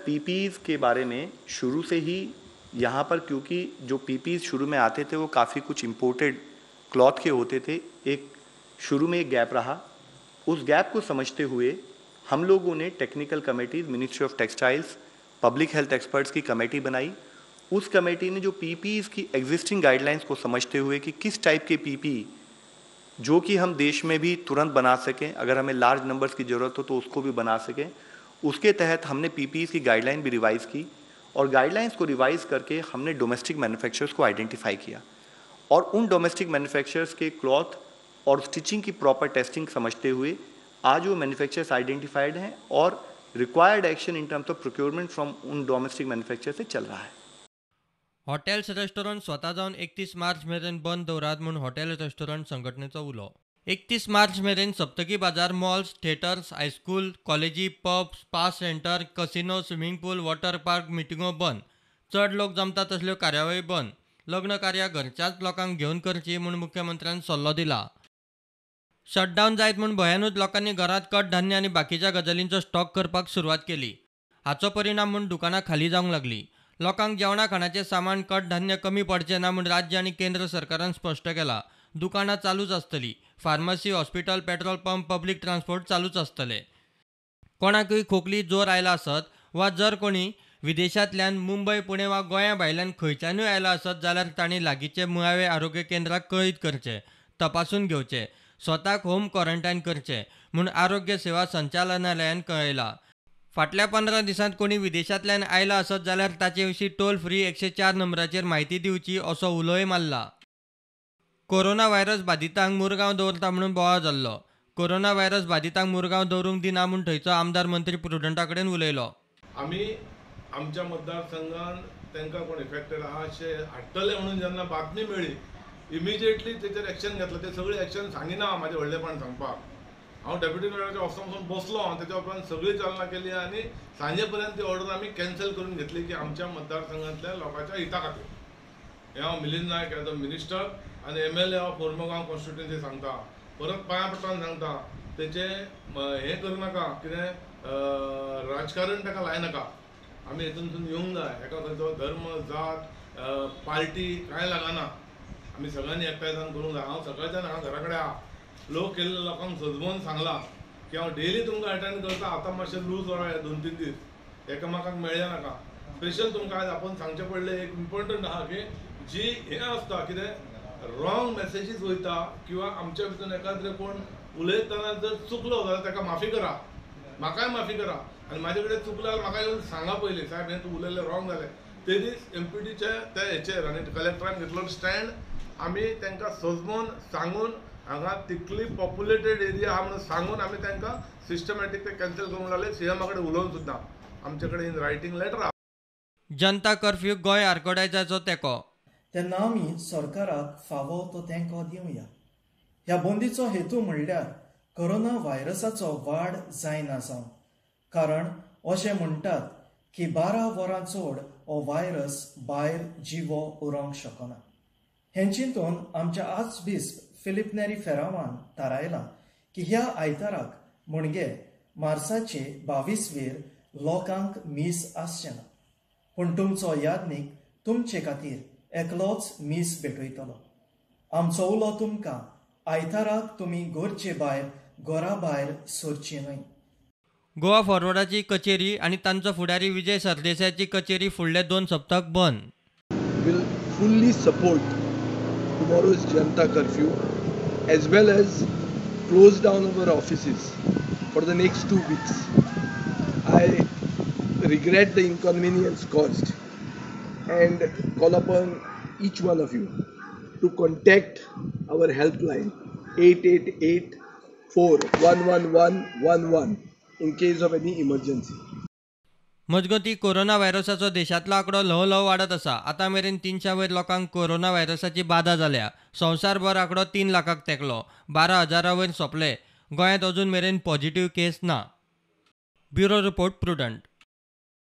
पीपीज़ के बारे में शुरू से ही यहाँ पर, क्योंकि जो पीपीज़ शुरू में आते थे वो काफ़ी कुछ इम्पोर्टेड क्लॉथ के होते थे, एक शुरू में एक गैप रहा। उस गैप को समझते हुए हम लोगों ने technical committees, ministry of textiles, public health experts की कमेटी बनाई। उस कमेटी ने जो पीपीज़ की एग्जिस्टिंग गाइडलाइंस को समझते हुए कि किस टाइप के पीपी जो कि हम देश में भी तुरंत बना सकें, अगर हमें लार्ज नंबर्स की ज़रूरत हो तो उसको भी बना सकें, उसके तहत हमने पीपीज़ की गाइडलाइन भी रिवाइज़ की और गाइडलाइंस को रिवाइज़ करके हमने डोमेस्टिक मैन्युफैक्चरर्स को आइडेंटिफाई किया और उन डोमेस्टिक मैन्युफैक्चरर्स के क्लॉथ और स्टिचिंग की प्रॉपर टेस्टिंग समझते हुए आज वो मैन्युफैक्चरर्स आइडेंटिफाइड हैं और required action in terms of procurement from उन डोमेस्टिक मैन्युफैक्चरर्स से चल रहा है। हॉटेल्स रेस्टॉरंट स्वतः जावन 31 मार्च मेरेन बंद दवरात म्हणून हॉटेल रेस्टॉरंट संघटनेचो उलो। 31 मार्च मेरेन सप्तकी बाजार, मॉल्स, थिएटर्स, हायस्कूल, कॉलेजी, pub, spa centre, casino, swimming pool, water park, मिटिंगो बंद, चड लोक जमता तसल्यो कार्यावळी बंद, लग्न कार्यां घरच्याच लोकांक घेवन करची म्हूण मुख्यमंत्र्यान सल्लो दिला। शटडाऊन जायत म्हूण भयानूच लोकांनी घरात कडधान्य आनी बाकीच्या गजालींचो स्टॉक करपाक सुरवात केली। हाचो परिणाम म्हूण दुकानां खाली जावंक लागली। लोकांक जेवणा खाणाचें सामान, कडधान्य कमी पडचें ना म्हूण राज्य आनी केंद्र सरकारान स्पश्ट केलां। दुकानां चालूच आसतलीं, pharmacy, hospital, petrol pump, public transport चालूच आसतले। कोणाकूय खोकली, जोर आयला आसत वा जर कोणी विदेशांतल्यान मुंबय, पुणे वा गोंया भायल्यान खंयच्यानूय आयला आसत जाल्यार तांणी लागींचे मुळावे आरोग्य केंद्राक कळीत करचें, तपासून घेवचें, स्वताक होम क्वॉरंटायन करचें म्हूण आरोग्य सेवा संचालनालयान कळयलां। फाटल्या 15 दिसांत कोणी विदेशांतल्यान आयला आसत जाल्यार ताचे विशीं टोल फ्री 104 नंबराचेर म्हायती दिवची असो उलोय मारला। कोरोना व्हायरस बाधितांक मुरगांव दवरता म्हणून बोवाळ जाल्लो। कोरोना व्हायरस बाधितांक मुरगांव दवरूंक दिना म्हूण थंयचो आमदार मंत्री प्रुडंटा कडेन उलयलो। आमी आमच्या मतदारसंघान तांकां कोण इफेक्टेड आहा अशें हाडटले म्हणून जेन्ना बातमी मेळ्ळी, इमिजिएटली तेचेर एक्शन घेतलें। ते सगळें एक्शन सांगिना म्हाजें व्हडलेपण सांगपाक। हांव डेप्युटी मेयराच्या ऑफिसांत बसलो, तेच्या उपरांत सगळी चालना केली आनी सांजे पर्यंत ती ऑर्डर आमी कॅन्सल करून घेतली की आमच्या मतदारसंघांतल्या लोकांच्या हिता खातीर। हे हांव मिलिंद नायक एज अ मिनिस्टर आनी MLA ऑफ मुर्मुगांव कॉन्स्टिट्युएन्सी सांगता, परत पांया पडटान सांगता, तेचें हें करूं नाका, कितें राजकारण ताका लायनाका। आमी हितूंतून येवंक जाय। एका खंयचो धर्म, जात, पार्टी कांय लागना। आमी सगळ्यांनी एकठांय जावन करूंक जाय। हांव सकाळच्यान हांगा घरा कडेन आहा, लोक केल्ले लोकांक सजमोवन सांगलां की हांव डेली तुमकां अटेंड करता, आतां मातशें लूज व्हरात 2-3 दीस, एकामेकांक मेळ्ळे नाका। स्पेशल तुमकां आयज आपण सांगचें पडलें, एक इम्पॉर्टंट आहा की जी हें आसता, कितें रॉंग मॅसेजीस वयता किंवा आमच्या भितून एखाद्रे कोण उलयतना जर चुकलो जाल्यार ताका माफी करा, म्हाकाय माफी करा आनी म्हाजे कडेन चुकलो जाल्यार म्हाका येवन सांगा पयलीं, साहेब हें तूं उलयलें रॉंग जालें। ते दीस MPDचे त्या हेचेर आनी कलेक्टरान घेतलो स्टँड। आमी तांकां सजमोवन सांगून, हांगा तितली पॉप्युलेटेड एरिया आहा म्हणून सांगून आमी तांकां सिस्टमॅटीक ते कॅन्सल करूंक लागले। CM कडेन उलोवन सुद्दां आमचे कडेन इन रायटींग लेटर आहा। जनता कर्फ्यू गोंय आर्कोडायजाचो तेंको। तेन्ना आमी सरकाराक फावो तो तेंको दिवया। ह्या बंदीचो हेतू म्हणल्यार कोरोना व्हायरसाचो वाड जायना जावन, कारण अशें म्हणटात की 12 वरां चड हो व्हायरस भायर जिवो उरोंक शकना। हें चिंतून आमच्या आजबीस फिलिप नेरी फेरावान थारायलां की ह्या आयताराक म्हणजे मार्चाचे 22वेर लोकांक मीस आसचें ना, पूण तुमचो यादनीक तुमचे खातीर एकलोच मीस भेटयतलो। आमचो उलो तुमकां, आयताराक तुमी घरचे भायर घरा भायर सरची न्हय। गोवा फॉरवर्डाची कचेरी आनी तांचो फुडारी विजय सरदेसायाची कचेरी फुडले 2 सप्तक बंद। will fully support tomorrow's Janta curfew as well as close down our offices for the next 2 weeks. I regret the inconvenience caused and call upon each one of you to contact our helpline 888 411111 in case of any emergency. मजगतीं corona व्हायरसाचो देशांतलो आंकडो ल्हव ल्हव वाडत आसा। आतां मेरेन 300 वयर लोकांक कोरोना व्हायरसाची बाधा जाल्या। संवसारभर आंकडो 3 लाखाक तेंकलो, 12,000 वयर सोंपले। गोंयांत अजून मेरेन पॉझिटिव्ह केस ना। Bureau report, prudent.